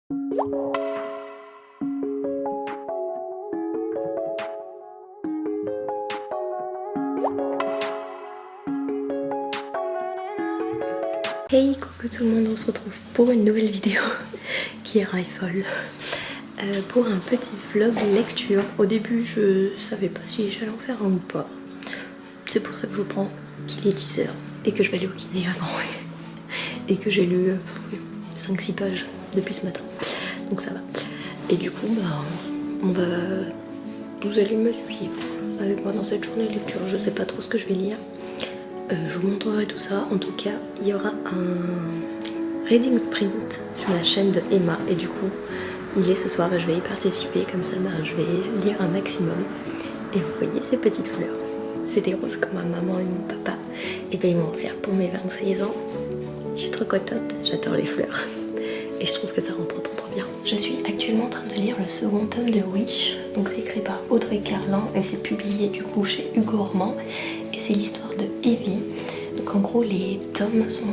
Hey, coucou tout le monde, on se retrouve pour une nouvelle vidéo qui est Raifol. Pour un petit vlog lecture. Au début je savais pas si j'allais en faire un ou pas. C'est pour ça que je prends qu'il est 10h et que je vais aller au kiné avant. Et que j'ai lu 5-6 pages depuis ce matin. Donc ça va. Et du coup vous allez me suivre avec moi dans cette journée de lecture. Je sais pas trop ce que je vais lire. Je vous montrerai tout ça. En tout cas, il y aura un reading sprint sur la chaîne de Emma et du coup, il est ce soir et je vais y participer. Comme ça, je vais lire un maximum. Et vous voyez ces petites fleurs, c'est des roses comme ma maman et mon papa. Et bien ils m'ont offert pour mes 26 ans. Je suis trop contente, j'adore les fleurs. Et je trouve que ça rentre trop bien. Je suis actuellement en train de lire le second tome de Witch. Donc c'est écrit par Audrey Carlin et c'est publié du coup chez Hugo Roman. Et c'est l'histoire de Evie. Donc en gros les tomes sont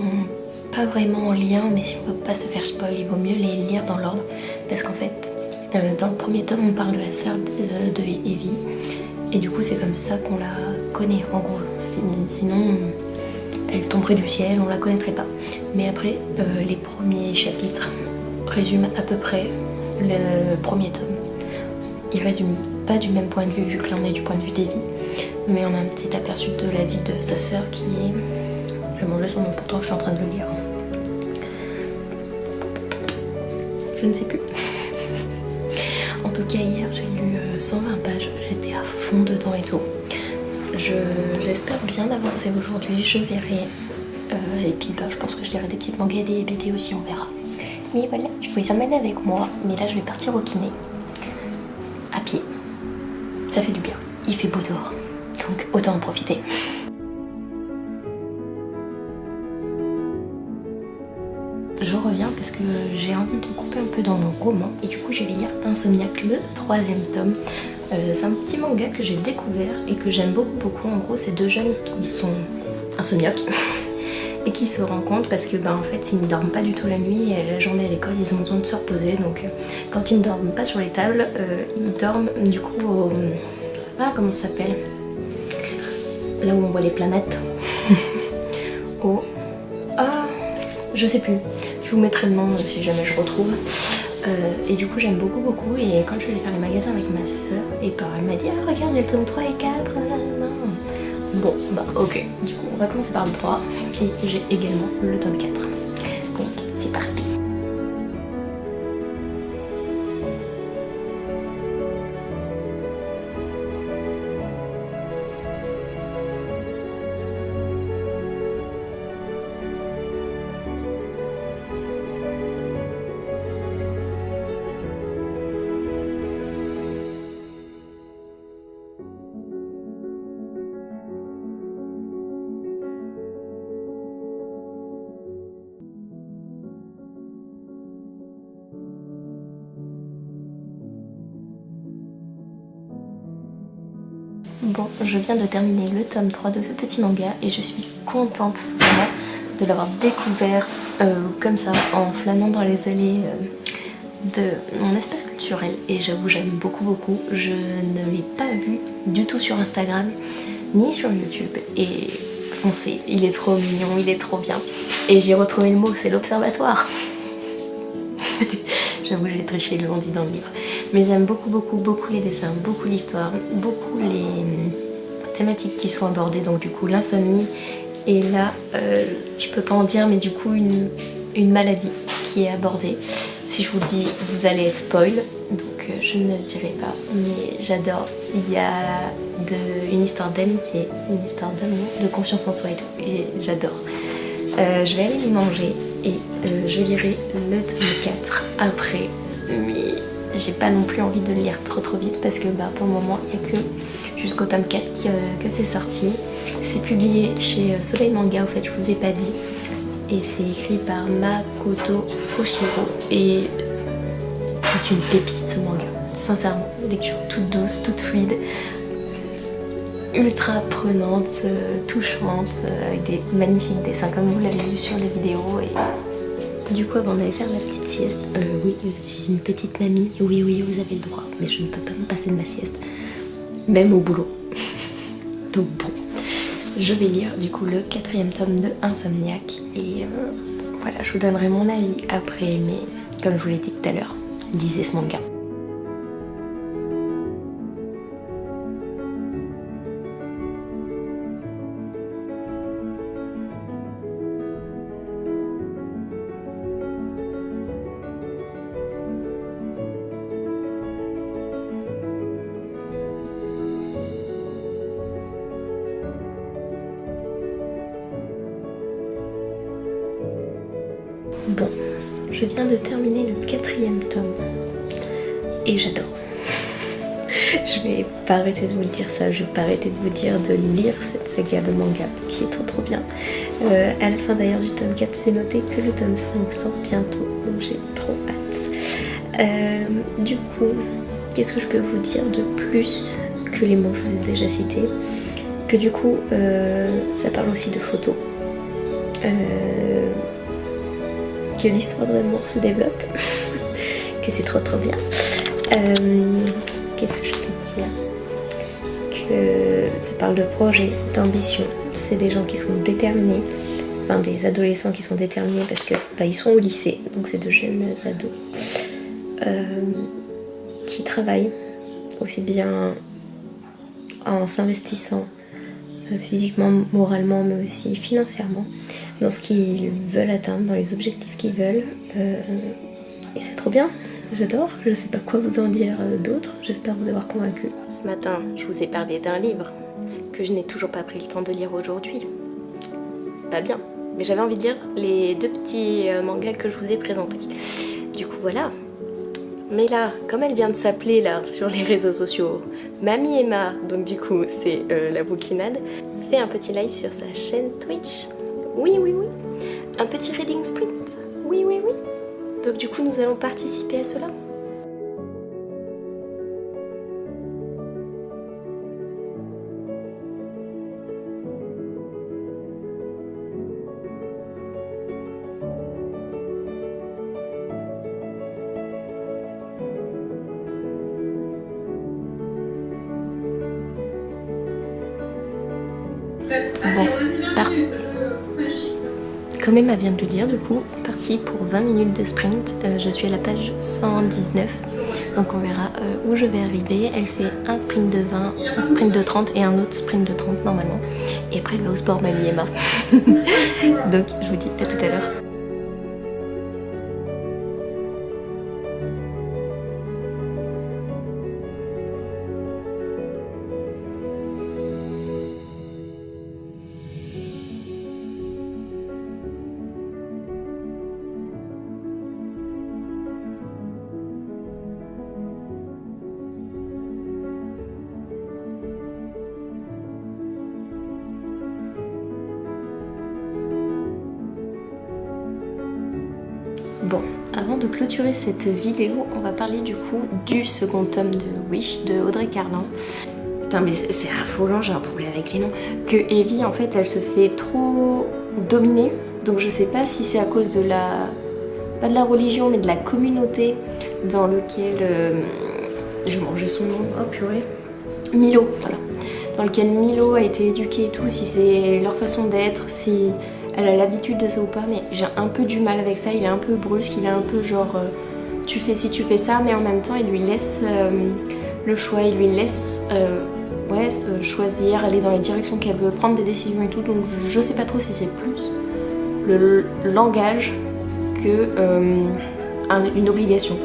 pas vraiment en lien, mais si on veut pas se faire spoil, il vaut mieux les lire dans l'ordre. Parce qu'en fait, dans le premier tome on parle de la sœur de Evie. Et du coup c'est comme ça qu'on la connaît en gros. Sinon elle tomberait du ciel, on la connaîtrait pas. Mais après les premiers chapitres résument à peu près le premier tome. Ils résument pas du même point de vue vu que là on est du point de vue d'Evie. Mais on a un petit aperçu de la vie de sa sœur qui est... J'ai mangé son nom, pourtant je suis en train de le lire. Je ne sais plus. En tout cas hier j'ai lu 120 pages, j'étais à fond dedans et tout. J'espère bien avancer aujourd'hui, je verrai. Et puis je pense que je lirai des petites mangas et des BD aussi, on verra. Mais voilà, je vous emmène avec moi. Mais là je vais partir au kiné. À pied. Ça fait du bien. Il fait beau dehors. Donc autant en profiter. Je reviens parce que j'ai envie de couper un peu dans mon roman. Et du coup je vais lire Insomniac, le 3e tome. C'est un petit manga que j'ai découvert et que j'aime beaucoup. En gros c'est deux jeunes qui sont insomniaques et qui se rencontrent parce que en fait ils ne dorment pas du tout la nuit et la journée à l'école ils ont besoin de se reposer. Donc quand ils ne dorment pas sur les tables, ils dorment du coup au... comment ça s'appelle? Là où on voit les planètes. Je sais plus. Je vous mettrai le nom si jamais je retrouve. Et du coup j'aime beaucoup. Et quand je suis allée faire les magasins avec ma soeur, et elle m'a dit ah regarde il y a le tome 3 et 4. Bon ok. Du coup on va commencer par le 3. Et j'ai également le tome 4. Donc c'est parti. Bon, je viens de terminer le tome 3 de ce petit manga et je suis contente vraiment de l'avoir découvert comme ça en flânant dans les allées de mon espace culturel. Et j'avoue j'aime beaucoup. Je ne l'ai pas vu du tout sur Instagram ni sur YouTube et foncez, il est trop mignon, il est trop bien. Et j'ai retrouvé le mot, c'est l'observatoire. J'avoue j'ai triché, ils l'ont dit dans le livre. Mais j'aime beaucoup les dessins, beaucoup l'histoire, beaucoup les thématiques qui sont abordées. Donc du coup l'insomnie et là je peux pas en dire mais du coup une maladie qui est abordée. Si je vous dis vous allez être spoil, donc je ne dirai pas, mais j'adore. Il y a une histoire d'amitié, une histoire d'amour, de confiance en soi et tout, et j'adore. Je vais aller m'y manger et je lirai le tome 4 après, mais j'ai pas non plus envie de le lire trop vite parce que pour le moment il n'y a que jusqu'au tome 4 que c'est sorti. C'est publié chez Soleil Manga, au fait je vous ai pas dit, et c'est écrit par Makoto Oshiro et c'est une pépite ce manga, sincèrement. Lecture toute douce, toute fluide, ultra prenante, touchante, avec des magnifiques dessins comme vous l'avez vu sur les vidéos et du coup avant d'aller faire la petite sieste, oui, je suis une petite mamie, oui, vous avez le droit, mais je ne peux pas me passer de ma sieste, même au boulot. Donc bon, je vais lire du coup le 4e tome de Insomniac et voilà, je vous donnerai mon avis après, mais comme je vous l'ai dit tout à l'heure, lisez ce manga. Bon, je viens de terminer le 4e tome et j'adore. Je vais pas arrêter de vous le dire ça, je vais pas arrêter de vous dire de lire cette saga de manga qui est trop bien. À la fin d'ailleurs du tome 4, c'est noté que le tome 5 sort bientôt, donc j'ai trop hâte. Du coup, qu'est-ce que je peux vous dire de plus que les mots que je vous ai déjà cités? Que du coup, ça parle aussi de photos. Que l'histoire d'amour se développe, que c'est trop bien. Qu'est-ce que je peux dire? Que ça parle de projet, d'ambition. C'est des gens qui sont déterminés, enfin des adolescents qui sont déterminés parce que ils sont au lycée, donc c'est de jeunes ados qui travaillent aussi bien en s'investissant physiquement, moralement, mais aussi financièrement dans ce qu'ils veulent atteindre, dans les objectifs qu'ils veulent. Et c'est trop bien, j'adore. Je sais pas quoi vous en dire d'autre, j'espère vous avoir convaincu. Ce matin, je vous ai parlé d'un livre que je n'ai toujours pas pris le temps de lire aujourd'hui. Pas bien, mais j'avais envie de lire les 2 petits mangas que je vous ai présentés. Du coup voilà. Mais là, comme elle vient de s'appeler là sur les réseaux sociaux Mamie Emma, donc du coup c'est la bouquinade, fait un petit live sur sa chaîne Twitch. Oui. Un petit reading sprint. Oui. Donc du coup nous allons participer à cela. Bon, comme Emma vient de le dire, du coup, parti pour 20 minutes de sprint. Je suis à la page 119, donc on verra où je vais arriver. Elle fait un sprint de 20, un sprint de 30 et un autre sprint de 30 normalement. Et après elle va au sport, Mamie Emma. Donc je vous dis à tout à l'heure. Bon, avant de clôturer cette vidéo, on va parler du coup du second tome de Wish de Audrey Carlin. Putain mais c'est affolant, j'ai un problème avec les noms. Que Evie en fait elle se fait trop dominer. Donc je sais pas si c'est à cause de la... pas de la religion mais de la communauté dans lequel... j'ai mangé son nom, oh purée. Milo, voilà. Dans lequel Milo a été éduqué et tout, si c'est leur façon d'être, si... elle a l'habitude de ça ou pas, mais j'ai un peu du mal avec ça. Il est un peu brusque, il est un peu genre tu fais ci, tu fais ça, mais en même temps il lui laisse le choix, il lui laisse choisir, aller dans les directions qu'elle veut, prendre des décisions et tout. Donc je sais pas trop si c'est plus le langage que une obligation.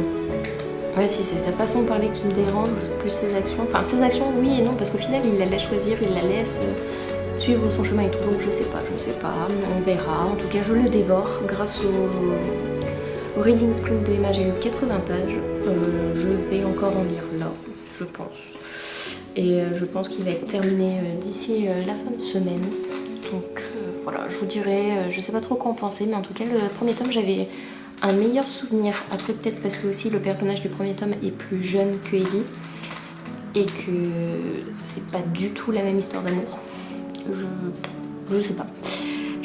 Ouais, si c'est sa façon de parler qui me dérange, plus ses actions. Enfin ses actions oui et non, parce qu'au final il la laisse choisir, il la laisse... suivre son chemin et tout, donc je sais pas, on verra. En tout cas, je le dévore grâce au Reading Sprint de Emma. J'ai lu 80 pages, je vais encore en lire là, je pense. Et je pense qu'il va être terminé d'ici la fin de semaine. Donc voilà, je vous dirai, je sais pas trop quoi en penser, mais en tout cas, le premier tome, j'avais un meilleur souvenir. Après, peut-être parce que aussi le personnage du premier tome est plus jeune que Evie et que c'est pas du tout la même histoire d'amour. Je sais pas.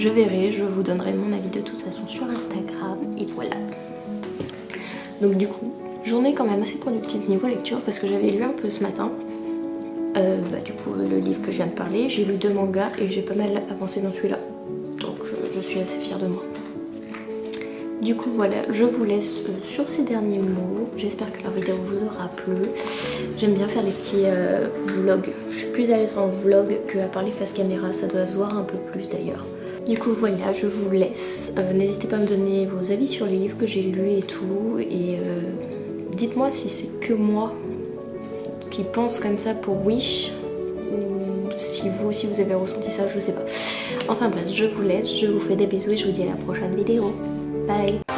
Je verrai, je vous donnerai mon avis de toute façon sur Instagram et voilà. Donc du coup, journée quand même assez productive niveau lecture parce que j'avais lu un peu ce matin. Du coup le livre que je viens de parler, j'ai lu 2 mangas et j'ai pas mal avancé dans celui-là. Donc je suis assez fière de moi. Du coup voilà, je vous laisse sur ces derniers mots. J'espère que la vidéo vous aura plu. J'aime bien faire les petits vlogs. Je suis plus à l'aise en vlog que à parler face caméra, ça doit se voir un peu plus d'ailleurs. Du coup voilà, je vous laisse. N'hésitez pas à me donner vos avis sur les livres que j'ai lus et tout. Et dites-moi si c'est que moi qui pense comme ça pour Wish ou si vous aussi vous avez ressenti ça, je sais pas. Enfin bref, je vous laisse, je vous fais des bisous et je vous dis à la prochaine vidéo. Bye.